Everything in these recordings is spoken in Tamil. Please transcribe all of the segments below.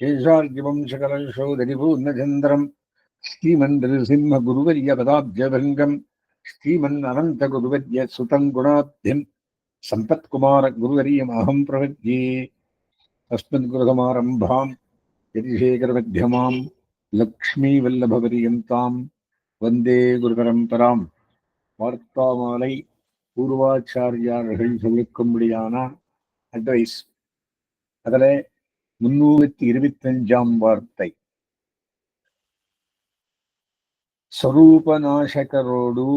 शेषार्यवंशकलशोदरिपूर्णचन्द्रम् श्रीमन्नृसिंहगुरुवर्यपदाब्जभृङ्गम् श्रीमन्ननन्तगुरुवर्य सुतम् गुणाब्धिम् सम्पत्कुमारगुरुवर्यमहम् प्रपद्ये। अस्मद्गुरुसमारम्भाम् यतिशेखरमध्यमाम् लक्ष्मीवल्लभपर्यन्ताम् वन्दे गुरुपरம்பராம். வார்த்தாமாலை பூர்வாச்சாரியார்கள் சொல்லிக்கும்படியான அட்வைஸ். அதில் 325ஆம் வார்த்தை, ಸ್ವರೂಪನಾಶಕರೋಡು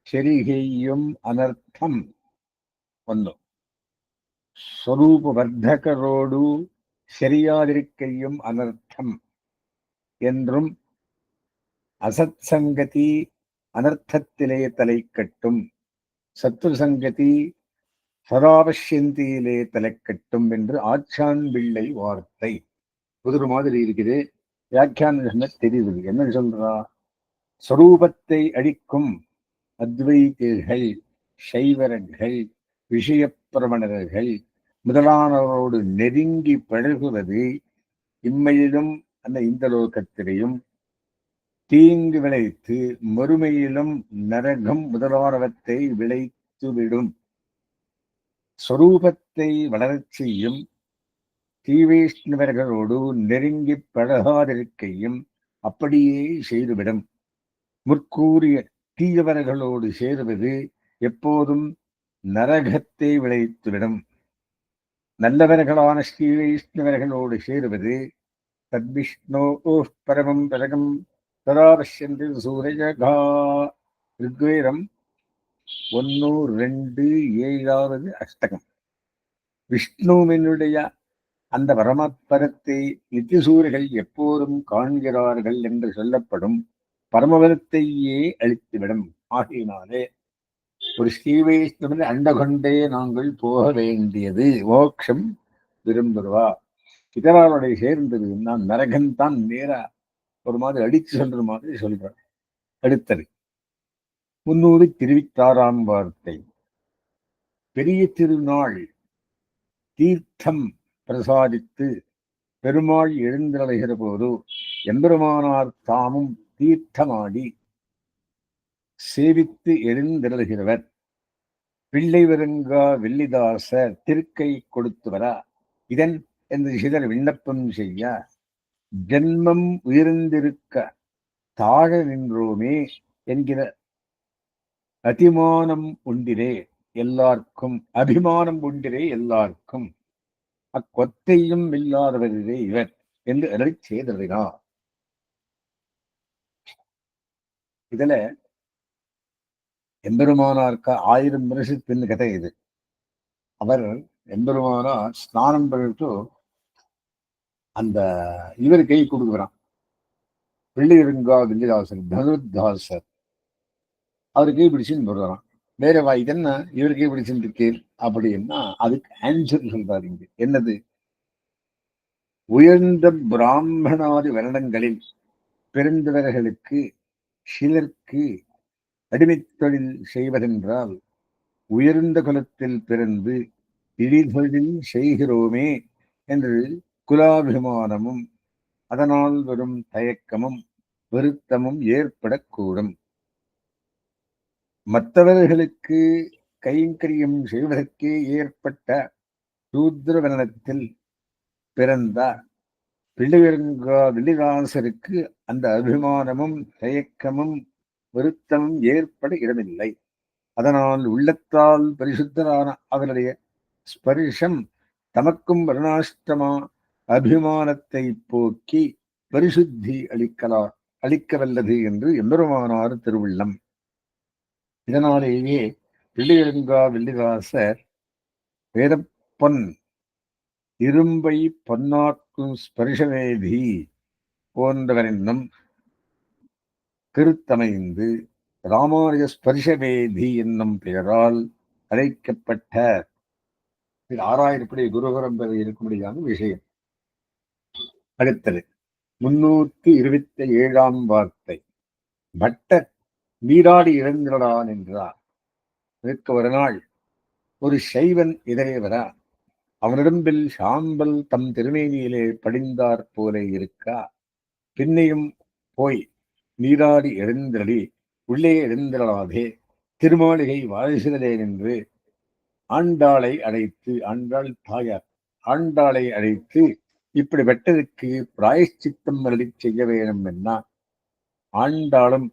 ಶರಿಹೆಯ್ಯಂ ಅನರ್ಥಂ ಒಂದು, ಸ್ವರೂಪವರ್ಧಕரோடு சரியாதிருக்கையும் அனர்த்தம் என்றும், அசத் சங்கதி அனர்த்தத்திலே தலை கட்டும், சத்ரு சங்கதி சதாவசியந்தியிலே தலை கட்டும் என்று ஆச்சான் பிள்ளை வார்த்தை. புதிர் மாதிரி இருக்குது. வியாக்கியான தெரியுது. என்ன சொல்றா? ஸ்வரூபத்தை அழிக்கும் அத்வைதிகள், சைவர்கள், விஷயப்பிரமணர்கள் முதலானவரோடு நெருங்கி பழகுவது இம்மையிலும் அந்த இந்த லோகத்திலையும் தீங்கு விளைத்து மறுமையிலும் நரகம் முதலானவற்றை விளைத்துவிடும். ஸ்வரூபத்தை வளரச் செய்யும் தீவைஷ்ணவர்களோடு நெருங்கி பழகாதிருக்கையும் அப்படியே செய்துவிடும். முற்கூறிய தீயவர்களோடு சேருவது எப்போதும் நரகத்தை விளைத்துவிடும். நல்லவர்களான ஸ்ரீ வைஷ்ணவர்களோடு சேருவது தத்விஷ்ணோ பரமம் பரகம் சதாபஷ்யந்தி சூரஜகா. ரிக்வேதம் 1:2 அஷ்டகம். விஷ்ணுவினுடைய அந்த பரமபரத்தை நித்திசூரிகள் எப்போதும் காண்கிறார்கள் என்று சொல்லப்படும் பரமபதத்தையே அழித்துவிடும். ஆகையினாலே ஒரு ஸ்ரீ வைஷ்ணவன் அண்டகொண்டே நாங்கள் போக வேண்டியது. மோட்சம் விரும்புவா இதராளுடைய சேர்ந்தது நான் நரகன்தான் நேரா ஒரு மாதிரி அடித்து சொல்ற மாதிரி சொல்றார். அடுத்தது 326ஆம் வார்த்தை, பெரிய திருநாள் தீர்த்தம் பிரசாதித்து பெருமாள் எழுந்தருளுகிற போது எம்பெருமானார் தாமும் தீர்த்தமாடி சேவித்து எழுந்தருளுகிறவர். பிள்ளை வருங்கா வெள்ளிதாசர் திருக்கை கொடுத்து வர இதன் என்று சிலர் விண்ணப்பம் செய்ய, ஜன்மம் உயர்ந்திருக்க தாழ நின்றோமே என்கிற அதிமானம் உண்டிரே எல்லாருக்கும், அபிமானம் உண்டிரே எல்லாருக்கும், அக்கொத்தையும் இல்லாதவரே இவர் என்று அருளி செய்தறினார். இதுல எம்பெருமானார்க்க 1000 வருஷத்தின் கதை இது. அவர் எம்பெருமானார் ஸ்நானம் பண்ணிட்டு அந்த இவர் கை கொடுக்குறான். பிள்ளையிருங்கா வில்லிதாசர் தனுர்தாசர் அவர் கை பிடிச்சுன்னு போடுறான். வேற வா இதென்ன இவர் கை பிடிச்சுட்டு இருக்கீர் அப்படின்னா அதுக்கு ஆன்சர் சொல்றாரு. இங்க என்னது? உயர்ந்த பிராமணாதி வருடங்களில் பிறந்தவர்களுக்கு சிலருக்கு அடிமைத் தொழில் செய்வதென்றால் உயர்ந்த குலத்தில் பிறந்து இழிதொழில் செய்கிறோமே என்று குலாபிமானமும் அதனால் வரும் தயக்கமும் வருத்தமும் ஏற்படக்கூடும். மற்றவர்களுக்கு கைங்கரியம் செய்வதற்கே ஏற்பட்ட சூத்ரவனத்தில் பிறந்த பிள்ளையருங்கா வில்லிதாசருக்கு அந்த அபிமானமும் தயக்கமும் வருத்தமும் ஏற்பட இடமில்லை. அதனால் உள்ளத்தால் பரிசுத்தரான அவருடைய ஸ்பரிசம் தமக்கும் வருணாஷ்டமா அபிமானத்தை போக்கி பரிசுத்தி அளிக்க வல்லது என்று எம்பெருமானார் திருவுள்ளம். இதனாலேயே பிள்ளையருங்கா வில்லிதாசர் வேதப்பொன் இரும்பை பொன்னாக்கும் ஸ்பரிசவேதி போன்றவரென்னும் கருத்தமைந்து ராமானுஜ ஸ்பரிசவேதி என்னும் பெயரால் அழைக்கப்பட்ட 6000 குருபரம்பரை இருக்கும்படியான விஷயம். அடுத்தது 327ஆம் வார்த்தை, பட்டர் நீராடி இழந்திரடான் என்றார். இதற்கு ஒரு நாள் ஒரு சைவன் எதிரே வர அவனிடம்பில் சாம்பல் தம் திருமேனியிலே படிந்தாற் போல இருக்கா. பின்னையும் போய் நீராடி எழுந்தருளி உள்ளே எழுந்தருளாதே திருமாளிகை வாரிசுகளே என்று ஆண்டாளை அழைத்து, ஆண்டாள் தாயார் ஆண்டாளை அழைத்து இப்படி வெட்டதுக்கு பிராயஷ்சித்தம் அருளி செய்ய வேண்டும் என்ன. ஆண்டாளும்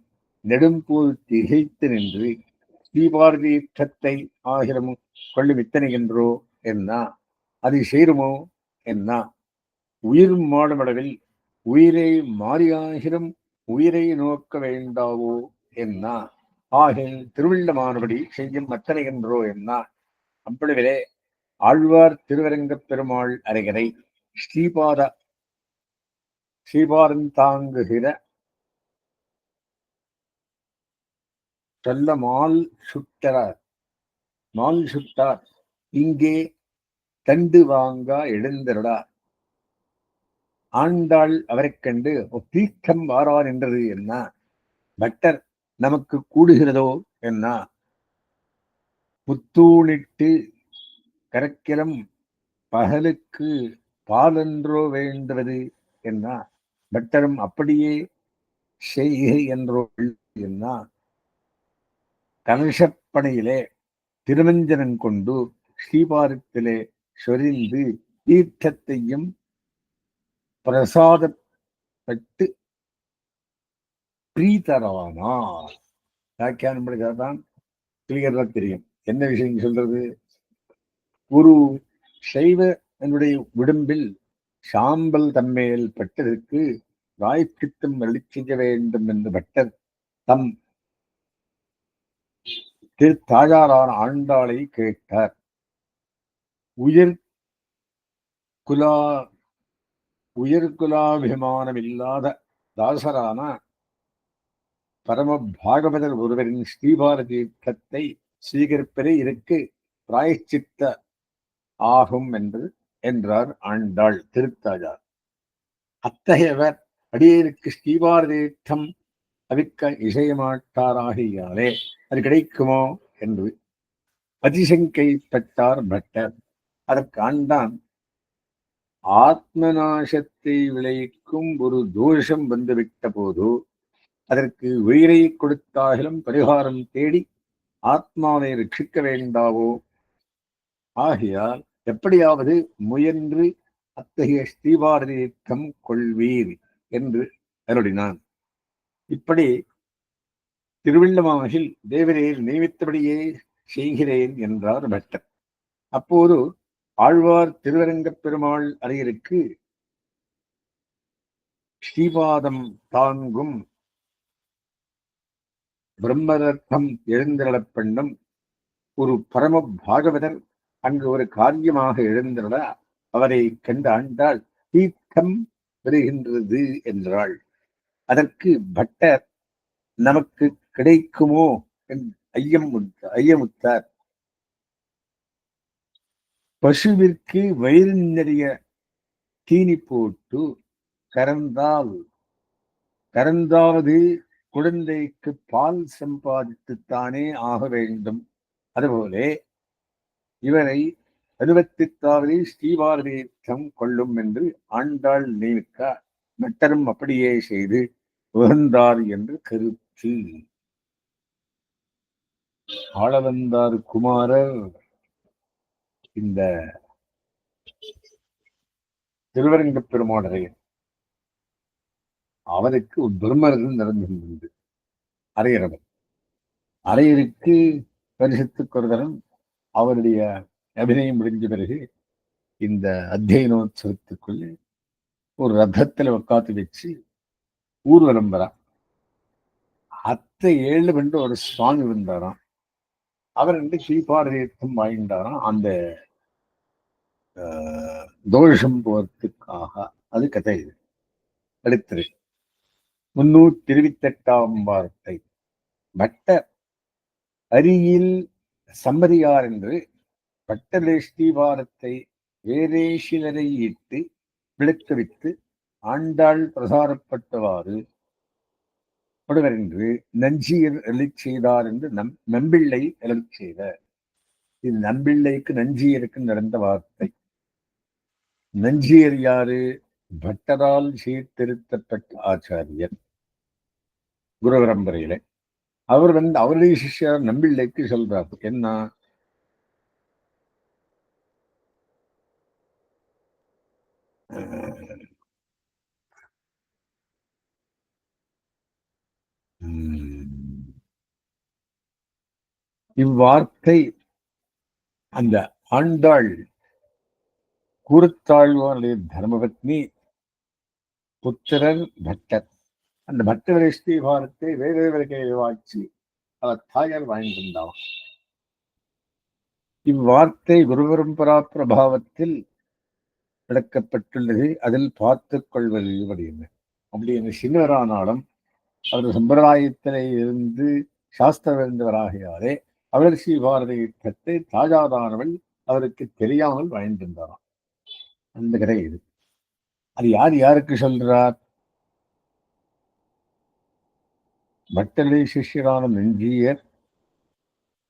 நெடும்போல் திகைத்து நின்று ஸ்ரீபாரதீர்த்தத்தை ஆகிரம் கொள்ளும் இத்தனைகின்றோ என்ன, அது சேருமோ என்ன, உயிர் மாடுமளவில் உயிரை மாறியாகிலும் உயிரை நோக்க வேண்டாவோ என்ன, ஆகில் திருவிள்ளமானபடி செய்யும் அத்தனைகின்றோ என்ன. அப்படிவிலே ஆழ்வார் திருவரங்கப் பெருமாள் அருகரை ஸ்ரீபாதந்தாங்குகிற சொல்ல மால் சுட்டார் இங்கே தண்டு வாங்கா எழுந்தருளார். ஆண்டாள் அவரைக் கண்டு தீர்க்கம் வாரார் என்றது என்ன, பட்டர் நமக்கு கூடுகிறதோ என்ன, புத்தூணிட்டு கரக்கிலம் பகலுக்கு பாலென்றோ வேண்டுவது என்ன, பட்டரும் அப்படியே செய்கை என்றோ என்ன, கலசப்பனையிலே திருமஞ்சனம் கொண்டு ஸ்ரீபாரத்திலே சொரிந்து தீர்த்தத்தையும் பிரசாதப்பட்டு பிரீதரானார். வியாக்கியானம் படித்தாதான் கிளியரா தெரியும் என்ன விஷயம் சொல்றது. ஒரு சைவ என்னுடைய விடும்பில் சாம்பல் தம்மேல் பட்டதற்கு பிராயச்சித்தம் அருளி செய்ய வேண்டும் என்று பட்டர் தம் தாயாரான ஆண்டாளை கேட்டார். உயிர்குலாபிமானம் இல்லாத தாசரான பரம பாகவதர் ஒருவரின் ஸ்ரீபாரதீர்த்தத்தை ஸ்வீகரிப்பதே இதற்கு பிராயச்சித்த ஆகும் என்றார் ஆண்டாள் திருத்தாயார். அத்தகையவர் அடியேருக்கு ஸ்ரீபாரதீர்த்தம் அவிக்க இசையமாட்டாராகியாலே அது கிடைக்குமோ என்று அதிசங்கைப்பட்டார் பட்டர். அதற்கு ஆண்டான், ஆத்மநாசத்தை விளைவிக்கும் ஒரு தோஷம் வந்துவிட்ட போது அதற்கு உயிரை கொடுத்தாலும் பரிகாரம் தேடி ஆத்மாவை ரட்சிக்க வேண்டாவோ, ஆகையால் எப்படியாவது முயன்று அத்தகைய ஸ்ரீபாரதீர்த்தம் கொள்வீர் என்று அருளினான். இப்படி திருவிள்ளமாகில் தேவரீர் நியமித்தபடியே செய்கிறேன் என்றார் பட்டர். அப்போது ஆழ்வார் திருவரங்கப் பெருமாள் அருகிற்கு ஸ்ரீபாதம் தாங்கும் பிரம்மரத்தம் எழுந்தருளப் பெண்ணும் ஒரு பரம பாகவதர் அங்கு ஒரு காரியமாக எழுந்தருள அவரை கண்டு ஆண்டாள் தீர்த்தம் பெறுகின்றது என்றாள். அதற்கு பட்டர் நமக்கு கிடைக்குமோ என்று ஐயமுத்தார். பசுவிற்கு வயிறு நிறைய தீனி போட்டு கறந்தாவது குழந்தைக்கு பால் சம்பாதித்துத்தானே ஆக வேண்டும். அதுபோலே இவரை அனுபத்தித்தாவது ஸ்ரீபாரதீர்த்தம் கொள்ளும் என்று ஆண்டாள் நியமிக்க பட்டரும் அப்படியே செய்து உகந்தார் என்று கருத்து. ஆளவந்தார் குமாரர் இந்த திருவரங்கப் பெருமாளரை அவருக்கு ஒரு துர்மரணம் நடந்திருந்தது. அரையரவர் அரையருக்கு பரிசுத்துக் கொருதரன் அவருடைய அபிநயம் முடிஞ்ச பிறகு இந்த அத்தியனோத்சவத்துக்குள்ள ஒரு ரதத்துல உட்காந்து வச்சு ஊர்வலம் வரா. அத்தை 7 என்று ஒரு சுவாமி வந்தாராம். அவர் ஸ்ரீபாரதீர்த்தம் வாங்கிட்டாராம் அந்த தோஷம் போறதுக்காக. அது கதை. இது அடுத்தது 328ஆம் வார்த்தை. பட்டர் அரியில் சம்மதியார் என்று பட்டலே ஸ்ரீபாரத்தை வேறே சிலரை இட்டு விளக்குவித்து ஆண்டாள் பிரசாரப்பட்டவாறு ஒருவர் என்று நஞ்சியர் எழச் செய்தார் என்று நம்பிள்ளை எழச் செய்த. இது நம்பிள்ளைக்கு நஞ்சியருக்கு நடந்த வார்த்தை. நஞ்சியர் யாரு? பட்டரால் சீர்திருத்தப்பட்ட ஆச்சாரியர் குரு பரம்பரையில. அவர் அவருடைய சிஷ்யர் நம்பிள்ளைக்கு சொல்றார் என்ன, இவ்வார்த்தை அந்த ஆண்டாள் கூறுத்தாழ்வாருடைய தர்மபத்னி புத்திரர் பட்டர். அந்த பட்டர் ஸ்ரீபாரத்தை வேறே வாட்சி அவர் தாயார் வாழ்ந்திருந்தார். இவ்வார்த்தை குரு பரம்பரா பிரபாவத்தில் விளக்கப்பட்டுள்ளது. அதில் பார்த்துக் கொள்வது அப்படின்னு சின்னவரானாலும் அவர் சம்பிரதாயத்திலே இருந்து சாஸ்திர வேந்தவராகியாரே அவர் ஸ்ரீபாரதி யுத்தத்தை தாஜாதானவள் அவருக்கு தெரியாமல் வாழ்ந்திருந்தாராம். அந்த கதை இது. அது யார் யாருக்கு சொல்றார்? பட்டருடைய சிஷ்யரான நஞ்சியர்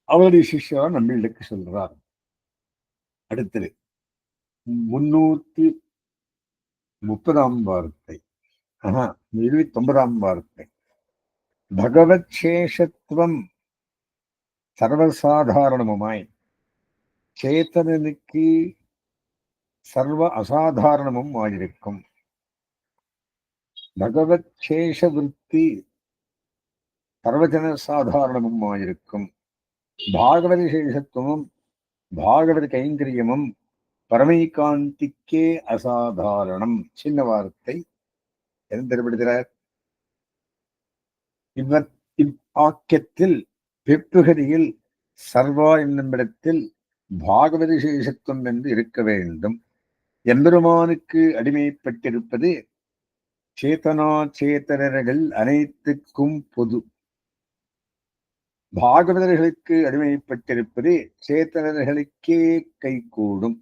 அவருடைய சிஷ்யரான நம்பிள்ளுக்கு சொல்றார். அடுத்தது 330 வார்த்தை, 29 வார்த்தை. பகவத் சேஷத்துவம் சர்வசாதாரணமுமாய் சேத்தனுக்கு சர்வ அசாதாரணமும் ஆயிருக்கும். பகவத் சேஷ விருத்தி சர்வஜன சாதாரணமும் ஆயிருக்கும். பாகவத சேஷத்துவமும் பாகவத கைங்கரியமும் பரமைகாந்திக்கே அசாதாரணம். சின்ன வார்த்தை தெரிவிடுகிறார். இவ்வாக்கியத்தில் பிற்புகதியில் சர்வா என்னுமிடத்தில் பாகவத சேஷத்துவம் என்று இருக்க வேண்டும். எம்பெருமானுக்கு அடிமைப்பட்டிருப்பது சேத்தனா சேத்தனர்கள் அனைத்துக்கும் பொது. பாகவதர்களுக்கு அடிமைப்பட்டிருப்பது சேத்தனர்களுக்கே கைகூடும்.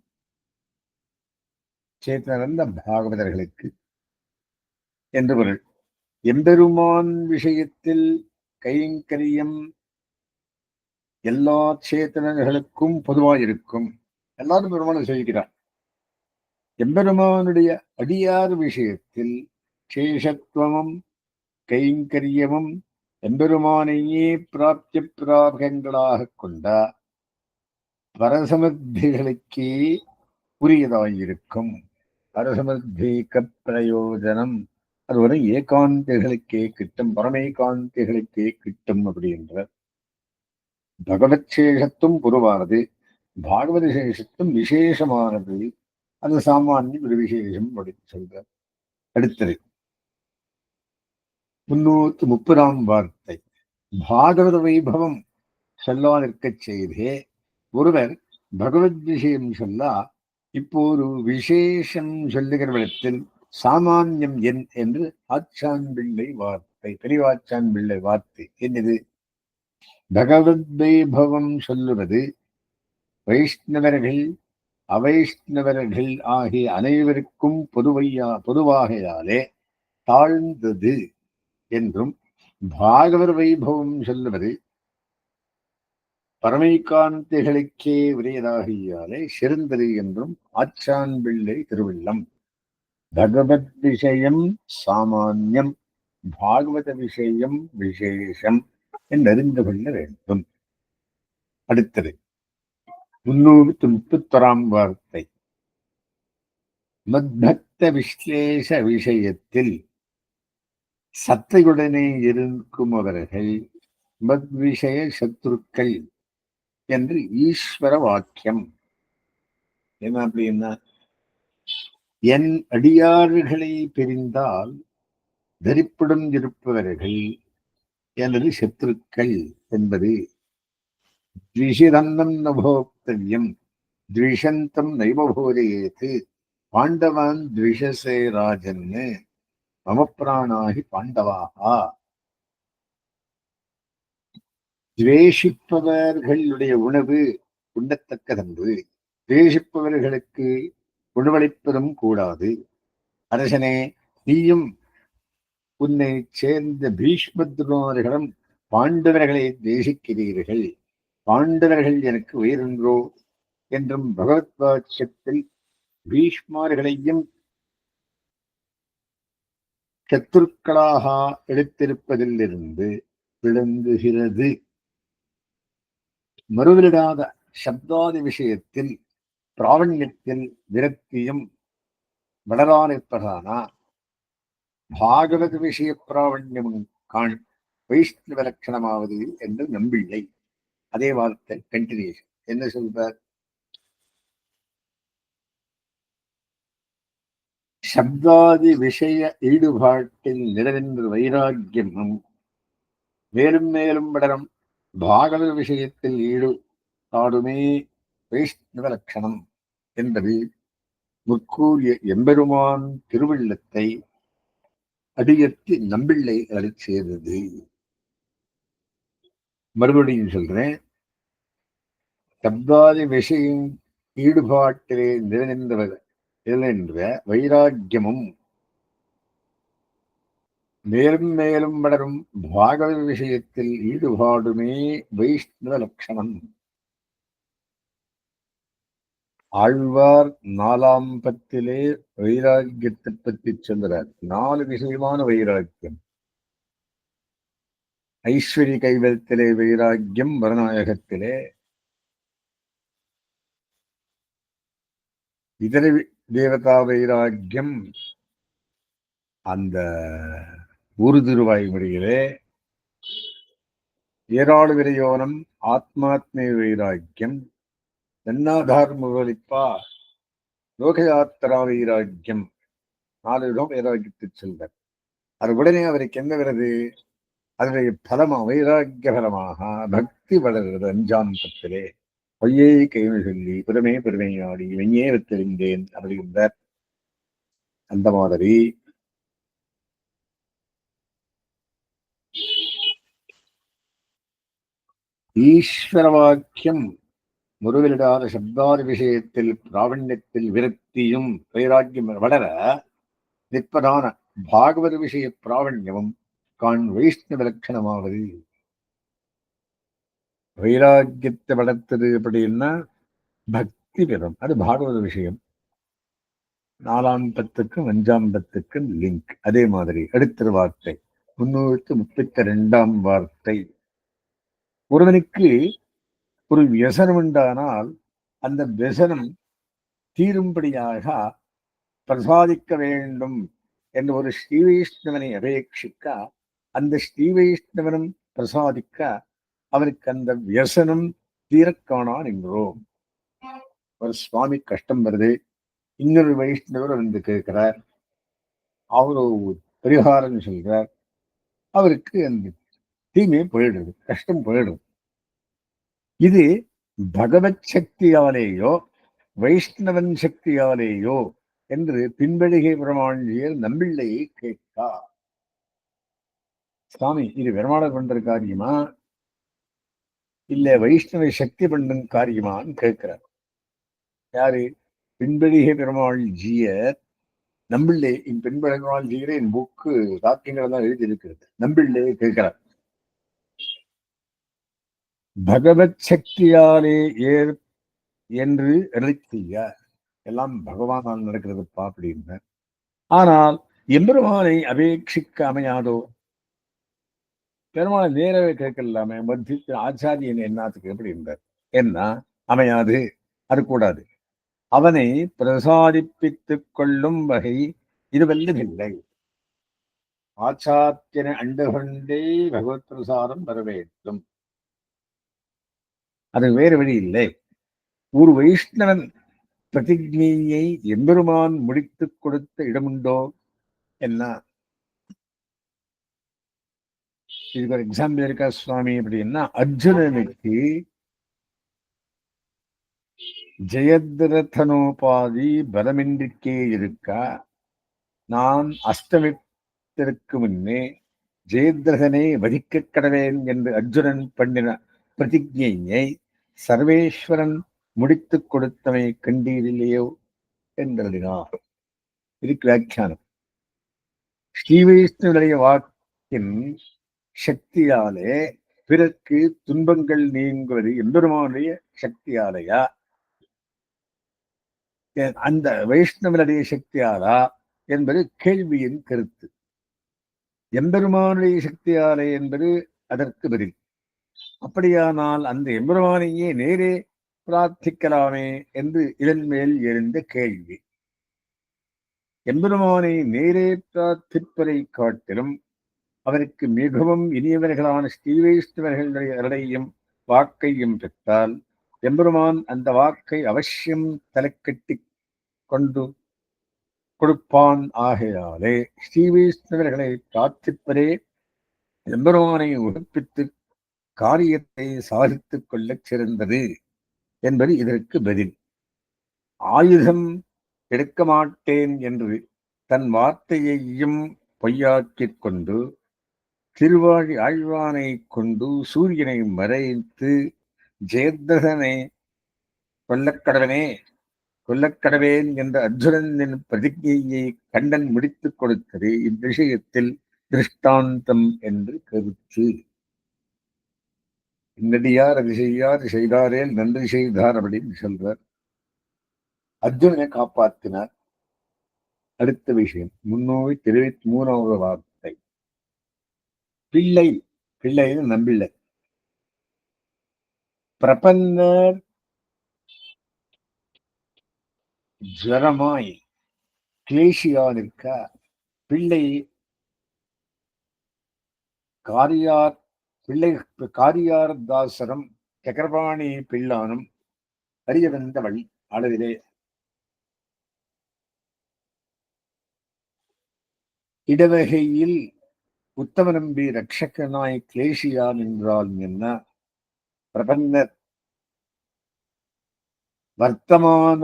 சேத்தனர்ந்த பாகவதர்களுக்கு என்று பொருள். எம்பெருமான் விஷயத்தில் கைங்கரியம் எல்லா சேத்தனர்களுக்கும் பொதுவாயிருக்கும். எல்லாரும் பெருமானை சொல்கிறார். எம்பெருமானுடைய அடியார் விஷயத்தில் சேஷத்துவமும் கைங்கரியமும் எம்பெருமானையே பிராப்திய பிராபகங்களாக கொண்ட பரசமர்த்திகளுக்கே உரியதாயிருக்கும். பரசமர்த்திக பிரயோஜனம் அது ஒரு ஏகாந்திகளுக்கே கிட்டும், பரமேகாந்திகளுக்கே கிட்டும் அப்படின்ற பகவத் சேஷத்துவம் பொதுவானது, பாகவத சேஷத்துவம் விசேஷமானது. அது சாமானிய ஒரு விசேஷம் அப்படின்னு சொல்ற. அடுத்தது 330 வார்த்தை. பாகவத வைபவம் சொல்லாதிருக்கச் செய்தே ஒருவர் பகவத் விஷயம் சொல்லா இப்போது விசேஷம் சொல்லுகிற விடத்தில் சாமானியம் என் என்று ஆச்சான் பிள்ளை வார்த்தை, பெரியவாச்சான் பிள்ளை வார்த்தை என்னது? பகவத் வைபவம் சொல்லுவது வைஷ்ணவர்கள் அவைஷ்ணவர்கள் ஆகிய அனைவருக்கும் பொதுவாகையாலே தாழ்ந்தது என்றும், பாகவத வைபவம் சொல்லுவது பரமைகாந்திகளுக்கே உரியதாகியாலே சிறந்தது என்றும் ஆச்சான் பிள்ளை திருவிள்ளம். பகவத் விஷயம் சாமானியம், பாகவத விஷயம் விசேஷம் என்று அறிந்து கொள்ள வேண்டும். அடுத்தது 331 வார்த்தை. மத்பக்த விஸ்லேஷ விஷயத்தில் சத்தையுடனே இருக்கும் அவர்கள் மத் விஷய சத்ருக்கள் என்று ஈஸ்வர வாக்கியம். என்ன அப்படின்னா, என் அடியாறுகளை பிரிந்தால் தரிப்புடன் இருப்பவர்கள் எனது சத்ருக்கள் என்பது த்விஷிதன்னம் நபோக்தவ்யம் த்விஷந்தம் நைவபோதயேத்து பாண்டவான் த்விஷசே ராஜன்னு மம பிராணாகி பாண்டவாகா. துவேஷிப்பவர்களுடைய உணவு உண்ணத்தக்கதன்று, துவேஷிப்பவர்களுக்கு உணவளிப்பதும் கூடாது. அரசனே, நீயும் உன்னை சேர்ந்த பீஷ்மத்ரோணர்களும் பாண்டவர்களை தேசிக்கிறீர்கள். பாண்டவர்கள் எனக்கு உயிரென்றோ என்றும் பகவத் வாக்கியத்தில் பீஷ்மார்களையும் சத்துருக்களாக எடுத்திருப்பதிலிருந்து விளங்குகிறது. மறுவிடாத சப்தாதி விஷயத்தில் பிராவண்யத்தில் விரக்தியும் வளரானிருப்பதானா பாகவத விஷய பிராவண்யமும் காண் வைஷ்ணவ லட்சணமாவது என்று நம்பிள்ளை. அதே வார்த்தை கண்டினியூஷன் என்ன சொல்றார்? சப்தாதி விஷய ஈடுபாட்டில் நிறைந்த வைராக்கியமும் மேலும் மேலும் வளரும் பாகவத விஷயத்தில் ஈடுபாடுமே வைஷ்ணவ லட்சணம் என்பது முற்கூறிய எம்பெருமான் திருவள்ளத்தை அடியற்கு நம்பிள்ளை அளிச் சேர்ந்தது. மறுபடியும் சொல்றேன், சப்தாதி விஷயம் ஈடுபாட்டிலே நிறைந்த வைராக்கியமும் மேலும் மேலும் வளரும் பாகவத விஷயத்தில் ஈடுபாடுமே வைஷ்ணவ லட்சணம். ஆழ்வார் 4ஆம் பத்திலே வைராக்கியத்தை பற்றி சொல்கிறார். 4 விஷயமான வைராக்கியம். ஐஸ்வரி கைவத்திலே வைராக்கியம், வரநாயகத்திலே இதர தேவதா வைராக்கியம், அந்த ஒரு திருவாய்மொழியிலே ஏராளு விரையோனம் ஆத்மாத்மே வைராக்கியம், தன்னாதார் முகலிப்பா லோகயாத்திரா வைராக்கியம், 4 விதம் வைராக்கியத்தை சொல்வர். அது உடனே அவருக்கு என்ன வருது? அதனுடைய பலமா வைராக்கிய பலமாக பக்தி வளர்கிறது. 5ஆம் பத்திலே பொய்யை கைமை சொல்லி புறமே பெருமையாடி வெய்யே வைத்திருந்தேன் அப்படிங்கிற அந்த மாதிரி ஈஸ்வர வாக்கியம் முருகலிடாத சப்தாதி விஷயத்தில் பிராவண்யத்தில் விரக்தியும் வைராக்கியம் வளர நிற்பதான பாகவத விஷய பிராவண்யமும் காண் வைஷ்ணவ லட்சணமாவது. வைராக்கியத்தை வளர்த்தது அப்படின்னா பக்தி பெறும். அது பாகவத விஷயம். 4ஆம் பத்துக்கும் 5ஆம் பத்துக்கும் லிங்க். அதே மாதிரி அடுத்த வார்த்தை 332ஆம் வார்த்தை. ஒருவனுக்கு ஒரு வியசனம் உண்டானால் அந்த வியசனம் தீரும்படியாக பிரசாதிக்க வேண்டும் என்று ஒரு ஸ்ரீ வைஷ்ணவனை அபேட்சிக்க, அந்த ஸ்ரீ வைஷ்ணவனும் பிரசாதிக்க அவருக்கு அந்த வியசனம் தீரக்காணான் என்கிறோம். ஒரு சுவாமி கஷ்டம் வருது, இன்னொரு வைஷ்ணவர் வந்து கேட்கிறார், அவரு பரிகாரம் சொல்றார், அவருக்கு அந்த தீமை போயிடுது, கஷ்டம் போயிடுது. இது பகவத் சக்தியாலேயோ வைஷ்ணவன் சக்தியாலேயோ என்று பின்படிகை பிரமாண்டியர் நம்பிள்ளையை கேட்கா. சுவாமி, இது பெருமாளர் பண்ற காரியமா இல்ல வைஷ்ணவ சக்தி பண்ணும் காரியமான்னு கேட்கிறார். யாரு? பின்படிகை பெருமாள் ஜீயர் நம்பிள்ளை. பின்படிகை பெருமாள் ஜீயரை என் புக்கு வாக்கியங்கள் தான் எழுதி இருக்கிறது. நம்பிள்ளையை கேட்கிறார், பகவத் சக்தியாலே ஏர் என்று எழுத்திய எல்லாம் பகவானால் நடக்கிறதுப்பா அப்படின்னு. ஆனால் எம்பெருமானை அபேட்சிக்க அமையாதோ? பெருமாளை நேரவே கேட்கலாமே, மத்திய ஆச்சாரியன் என்னத்துக்கு எப்படி இருந்தார்? என்ன அமையாது, அது கூடாது. அவனை பிரசாதிப்பித்துக் கொள்ளும் வகை இது வல்லதில்லை. ஆச்சாரியனை அண்டுகொண்டே பகவத் பிரசாதம் வர வேண்டும். அது வேறு வழி இல்லை. ஒரு வைஷ்ணவன் பிரதிஜையை எம்பெருமான் முடித்துக் கொடுத்த இடமுண்டோ? என்ன இதுக்கு ஒரு எக்ஸாம்பிள் இருக்கா சுவாமி அப்படின்னா, அர்ஜுனனுக்கு ஜெயத்ரதனோபாதி பலமின்றிக்கே இருக்க, நான் அஸ்தமித்திற்கு முன்னே ஜெயத்ரதனை வதிக்க கடவேன் என்று அர்ஜுனன் பண்ணின பிரதிஜையை சர்வேஸ்வரன் முடித்துக் கொடுத்தமை கண்டீரில்லையோ என்றார். இதுக்கு வியாக்கியானம். ஸ்ரீ வைஷ்ணவனுடைய வாக்கின் சக்தியாலே பிறர்க்கு துன்பங்கள் நீங்குவது எம்பெருமானுடைய சக்தியாலையா அந்த வைஷ்ணவனுடைய சக்தியாலா என்பது கேள்வியின் கருத்து. எம்பெருமானுடைய சக்தியாலே என்பது அதற்கு பதில். அப்படியானால் அந்த எம்பெருமானையே நேரே பிரார்த்திக்கலாமே என்று இதன் மேல் எழுந்த கேள்வி. எம்பெருமானை நேரே பிரார்த்திப்பதை காட்டிலும் அவருக்கு மிகவும் இனியவர்களான ஸ்ரீ வைஷ்ணவர்களுடைய வாக்கையும் பெற்றால் எம்பெருமான் அந்த வாக்கை அவசியம் தலைக்கட்டி கொண்டு கொடுப்பான். ஆகையாலே ஸ்ரீ வைஷ்ணவர்களை பிரார்த்திப்பதே எம்பெருமானை உகப்பித்து காரியத்தை சாதித்துக் கொள்ள சிறந்தது என்பது இதற்கு பதில். ஆயுதம் எடுக்க மாட்டேன் என்று தன் வார்த்தையையும் பொய்யாக்கிக் கொண்டு திருவாழி ஆழ்வானை கொண்டு சூரியனை மறைத்து ஜெயத்ரதனை கொல்லக்கடவேன் என்ற அர்ஜுனனின் பிரதிஜையை கண்ணன் முடித்துக் கொடுத்தது இவ்விஷயத்தில் திருஷ்டாந்தம் என்று கருத்து. இன்னடியார் அது செய்யார் செய்தாரேல் நன்றி செய்தார் அப்படின்னு சொல்றார். அர்ஜுனனை காப்பாற்றினார். அடுத்த விஷயம் 323வது வார்த்தை பிள்ளை. பிள்ளைன்னு நம்பிள்ளை. பிரபன்னர் ஜரமாய் கிளேஷியா நிற்க பிள்ளை காரியார் தாசரம் சக்கரபாணி பிள்ளானும் அறியவந்த வழி அளவிலே இடவகையில் உத்தம நம்பி ரட்சகனாய் கிளேஷியான் என்றால் என்ன? பிரபன்னர் வர்த்தமான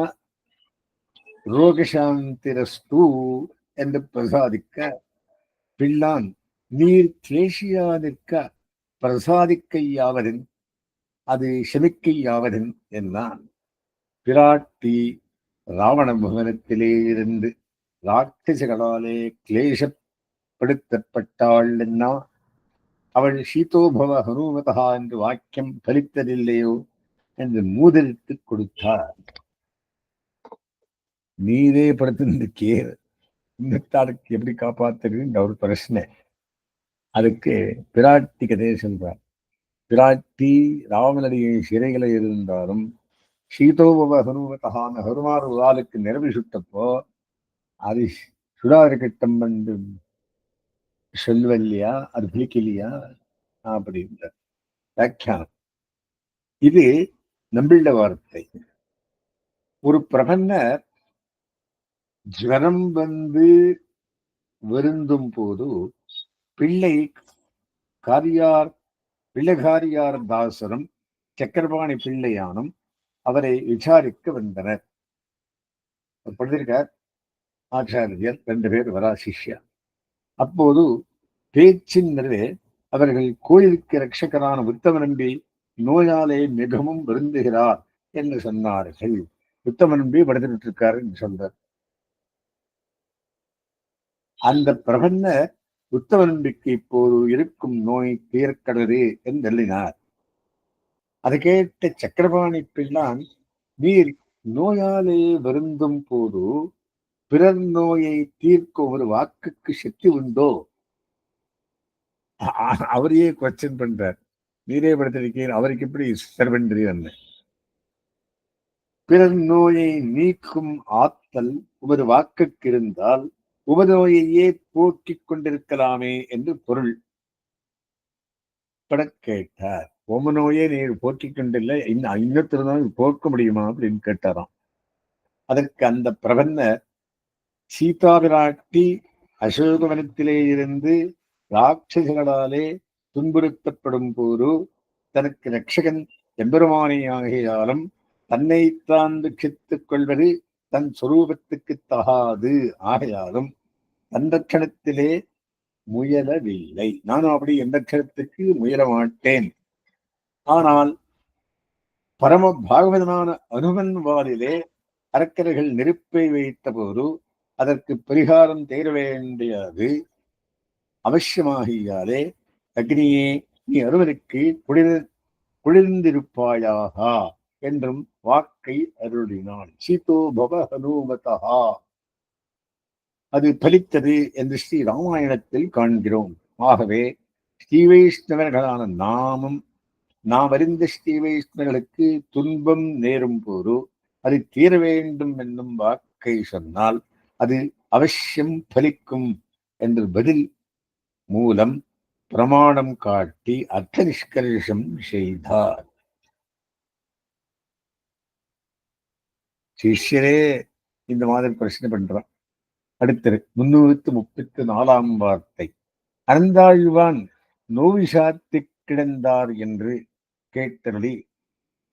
ரோகசாந்திரஸ்து என்று பிரசாதிக்க பிள்ளான் நீர் கிளேஷியானிற்க பிரசாதிக்கையாவதின் அது செமிக்கையாவதின் என்றான். பிராட்டி ராவண புவனத்திலே இருந்து ராட்சசகளாலே கிளேசப்படுத்தப்பட்டாள் என்ன? அவள் சீதோபவ ஹனுமதா என்று வாக்கியம் பலித்ததில்லையோ என்று மூதலித்து கொடுத்தார். நீரே படுத்திருக்கே இன்னத்தாருக்கு எப்படி காப்பாத்துறதுன்னு ஒரு பிரச்சனை. அதுக்கு பிராட்டி கதையை சொல்றார். பிராட்டி ராவணனுடைய சிறைகளை இருந்தாலும் சீதோபவ ஹனுமதகான ஹனுமார் ஒரு ஆளுக்கு நிறவி சுட்டப்போ அது சுடாறு கிட்டம் என்று சொல்வல்லையா, அது பிடிக்கலையா அப்படின்ற வியாக்கியானம். இது நம்பிள்ள வார்த்தை. ஒரு பிரபன்னர் ஜுவரம் வந்து வருந்தும் போது பிள்ளைகாரியார் தாசரும் சக்கரபாணி பிள்ளையானும் அவரை விசாரிக்க வந்தனர். படித்திருக்கார் ஆச்சாரியர், 2 பேர் வரா சிஷ்யா. அப்போது பேச்சின் நிறைவே அவர்கள் கோயிலுக்கு ரட்சகரான உத்தம நம்பி நோயாலே மிகவும் வருந்துகிறார் என்று சொன்னார்கள். உத்தம நம்பி படுத்துட்டு இருக்காரு என்று சொல்றார். அந்த பிரபன்னர் உத்தம நம்பிக்கை இப்போது இருக்கும் நோய் தீர்க்கிறது என்று எண்ணினார். அதை கேட்ட சக்கரபாணி பிள்ளான் நீர் நோயாலே வருந்தும் போது பிறர் நோயை தீர்க்கும் ஒரு வாக்குக்கு சக்தி உண்டோ? அவரையே கொஸ்டின் பண்றார். நீரே படுத்திருக்கீர், அவருக்கு எப்படி சர்வென்றீர்? பிறர் நோயை நீக்கும் ஆற்றல் உமது வாக்குக்கு இருந்தால் உமது நோயையே போக்கிக் கொண்டிருக்கலாமே என்று பொருள் பட கேட்டார். உம நோயே நீர் போக்கிக் கொண்டில்லை, இன்னொருத்தர் போக்க முடியுமா அப்படின்னு கேட்டாராம். அதற்கு அந்த பிரபன்னர் சீதா பிராட்டி அசோகவனத்திலே இருந்து ராட்சசங்களாலே துன்புறுத்தப்படும் போது தனக்கு ரட்சகன் எம்பெருமானை ஆகியாலும் தன்னைத்தான் ரட்சித்துக் கொள்வது தன் சொரூபத்துக்கு தகாது. ஆகையாலும் தந்தட்சணத்திலே முயலவில்லை. நானும் அப்படி எந்த க்ஷணத்துக்கு முயல மாட்டேன். ஆனால் பரம பாகவதனான அனுமன் வாரிலே அரக்கர்கள் நெருப்பை வைத்த போது அதற்கு பரிகாரம் தேர வேண்டியது அவசியமாகியாலே அக்னியே நீ அருவனுக்கு குளிர்ந்திருப்பாயாக என்றும் வாக்கை அருளினாள். சீதோ பவ ஹனுமதா, அது பலித்தது என்று ஸ்ரீ ராமாயணத்தில் காண்கிறோம். ஆகவே ஸ்ரீ வைஷ்ணவர்களான நாம் அறிந்த ஸ்ரீ வைஷ்ணவர்களுக்கு துன்பம் நேரும் போது அது தீர வேண்டும் என்னும் வாக்கை சொன்னால் அது அவசியம் பலிக்கும் என்று பதில் மூலம் பிரமாணம் காட்டி அர்த்த நிஷ்கர்ஷம் செய்தார். சிஷ்யரே இந்த மாதிரி பிரச்சனை பண்றான். அடுத்தது 334 வார்த்தை. அறந்தாழ்வான் நோவிசாத்தி கிடந்தார் என்று கேட்டருளி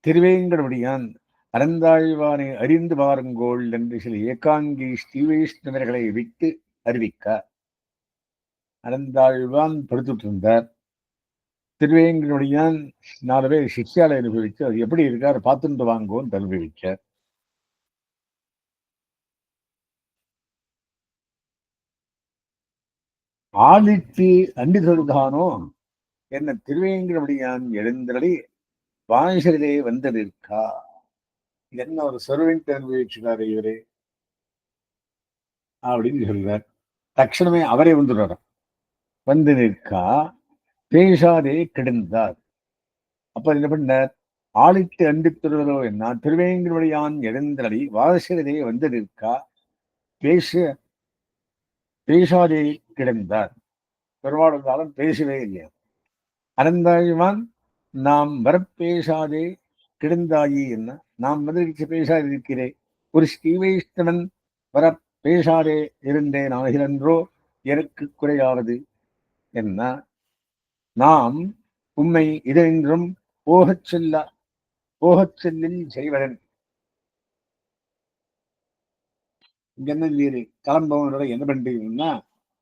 திருவேங்கடமுடியான் அறந்தாழ்வானை அறிந்து பாருங்கோள் என்று சில ஏகாங்கி ஸ்ரீ வைஷ்ணவர்களை விட்டு அறிவிக்க அறந்தாழ்வான் படுத்துட்டு இருந்தார். திருவேங்கடமுடியான் 4 பேர் சிஷ்யாலை அனுபவிச்சு அது எப்படி இருக்காரு பார்த்துட்டு வாங்கோன்னு அனுபவிச்சார். ஆதித்து அண்டி சொல்தானோ என்ன திருவேங்கடமுடியான் எழுந்தருளி வாசலிலே வந்து நிற்கா. என்ன ஒரு சர்வெண்ட் அனுபவிச்சுக்காரு இவரு அப்படின்னு சொல்றார். தட்சணமே அவரே வந்துடுறார். வந்து நிற்கா பேசாதே கிடந்தார். அப்ப என்ன பண்ணார்? ஆளிட்டு அண்டித்துறதோ என்ன திருவேங்கடமுடியான் எழுந்தருளி வாசலிலே வந்து நிற்கா பேசாதே கிடந்தார். பெருமாள் இருந்தாலும் பேசவே இல்லையா. அறந்தாழ்வான் நாம் வரப்பேசாதே கிடந்தாயி என்ன, நாம் வந்து பேசாதிருக்கிறேன். ஒரு ஸ்ரீ வைஷ்ணவன் வர பேசாதே இருந்தேன் ஆகிறன்றோ எனக்கு குறையாவது என்ன, நாம் உம்மை இதென்றும் போகச் செல்லில் செய்வதன். இங்க என்ன நீர் கிளம்பவனோட என்ன பண்றீங்கன்னா,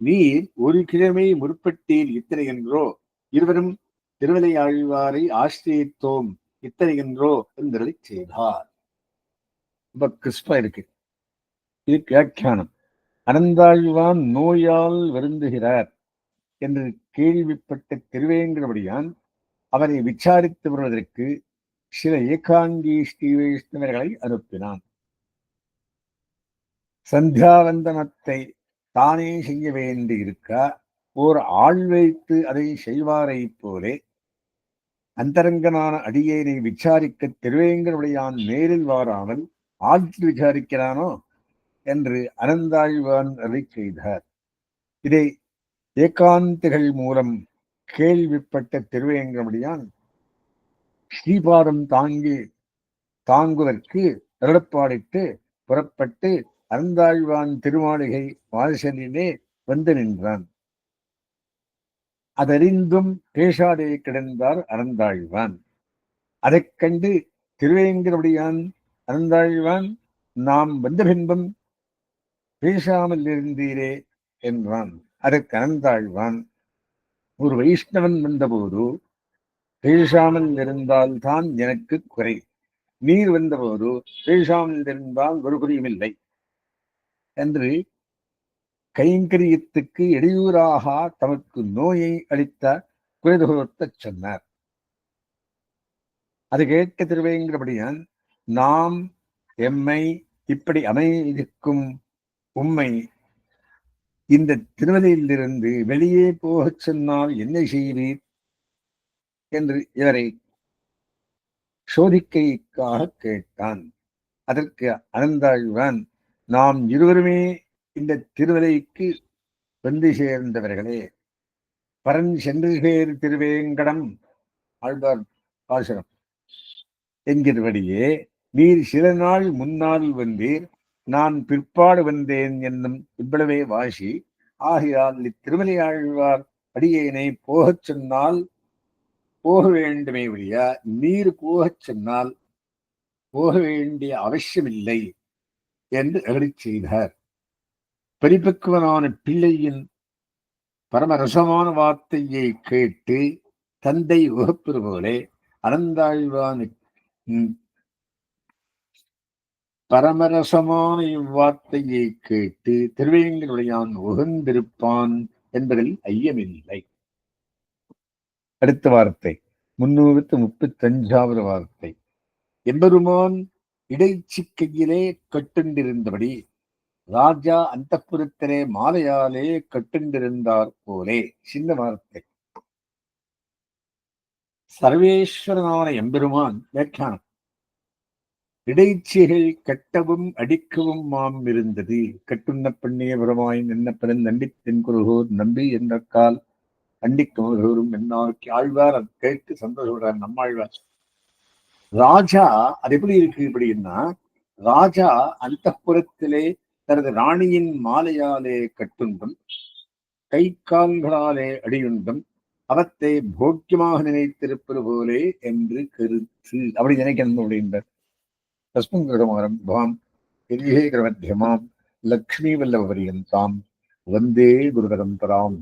நீர் ஒரு கிழமை முற்பட்டீர் இத்தனை என்றோ, இருவரும் திருவலை ஆழ்வாரை ஆசிரியத்தோம் இத்தனை என்றோ என்பதை செய்தார். ரொம்ப கிறிஸ்பா இருக்கு. இது வியாக்கியானம். அறந்தாழ்வான் நோயால் வருந்துகிறார் என்று கேள்விப்பட்ட திருவேங்கடமுடியான் அவரை விசாரித்து வருவதற்கு சில ஏகாங்கி ஸ்ரீ வைஷ்ணவர்களை அனுப்பினான். சந்தியாவந்தனத்தை தானே செய்ய வேண்டி இருக்க ஓர் ஆள் வைத்து அதை செய்வாரை போலே அந்தரங்கனான அடியேனை விசாரிக்க திருவேங்கடமுடியான் நேரில் வாராமல் ஆட்சி விசாரிக்கிறானோ என்று அனந்தாழ்வான் அதை செய்தார். இதை ஏகாந்திகள் மூலம் கேள்விப்பட்ட திருவேங்கடமுடியான் ஸ்ரீபாதம் தாங்குவதற்கு அருளப்பாடிட்டு புறப்பட்டு அறந்தாழ்வான் திருமாளிகை வாசலிலே வந்து நின்றான். அதறிந்தும் பேசாதே கிடந்தார் அறந்தாழ்வான். அதைக் கண்டு திருவேங்கடமுடியான் அறந்தாழ்வான் நாம் வந்த பின்பம் பேசாமல் இருந்தீரே என்றான். அதற்கு அறந்தாழ்வான், ஒரு வைஷ்ணவன் வந்தபோது பேசாமல் இருந்தால் தான் எனக்கு குறை, நீர் வந்தபோது பேசாமல் இருந்தால் ஒரு குறையுமில்லை என்று கைங்கரியத்துக்கு இடையூறாக தமக்கு நோயை அளித்த குறைதொகுத்த சொன்னார். அது கேட்க திருவேங்கடமுடியான், நாம் எம்மை இப்படி அமைதிக்கும் உம்மை இந்த திருவதியிலிருந்து வெளியே போகச் சொன்னால் என்ன செய்வீர் என்று இவரை சோதிக்கைக்காக கேட்டான். அதற்கு அனந்தாழ்வான், நாம் இருவருமே இந்த திருவலைக்கு வந்து சேர்ந்தவர்களே, பரன் சென்று சேர் திருவேங்கடம் ஆழ்வார் பாசுரம் என்கிறபடியே நீர் சில நாள் முன்னால் வந்தீர், நான் பிற்பாடு வந்தேன் என்னும் இவ்வளவே வாசி. ஆகையால் இத்திருமலை ஆழ்வார் அடியேனை போகச் சொன்னால் போக வேண்டுமே ஒழிய நீர் போகச் சொன்னால் போக வேண்டிய அவசியமில்லை என்று அருளிச் செய்தார். பரிபக்குவனான பிள்ளையின் பரமரசமான வார்த்தையை கேட்டு தந்தை உகப்பது போலே அனந்தாழ்வான் பரமரசமான இவ்வார்த்தையை கேட்டு திருவேங்கடமுடியான் உகந்திருப்பான் என்பதில் ஐயமில்லை. அடுத்த வார்த்தை 335 வார்த்தை. எம்பெருமான் இடைச்சிக்கையிலே கட்டுண்டிருந்தபடி ராஜா அந்தப்புறத்திலே மாலையாலே கட்டுண்டிருந்தார் போலே. சின்ன வார்த்தை. சர்வேஸ்வரனான எம்பெருமான் வியாக்கியானம். இடைச்சிகள் கட்டவும் அடிக்கவும் மாம் இருந்தது. கட்டுண்ண பெண்ணிய பெருமாய் நின்ன பிறன் நண்டித்தின் குருகோர் நம்பி என்ற கால் கண்டிக்கும் ஒருவரும் என்னாருக்கு ஆழ்வார் அதை கேட்டு சந்தோஷப்படுறார் நம்மாழ்வார். ராஜா அது எப்படி இருக்கு அப்படின்னா, ராஜா அந்த புறத்திலே தனது ராணியின் மாலையாலே கட்டுண்டும் கை கால்களாலே அடியுண்டும் அவத்தை போக்கியமாக நினைத்திருப்பது போலே என்று கருத்து. அப்படி நினைக்கணும் அப்படின்றார். தஸ்மின் கிருதமாரம் பவாம் பெரிய கிரமத்தியமாம் லக்ஷ்மி வல்லபரியந்தாம் வந்தே குருபரம்பராம்.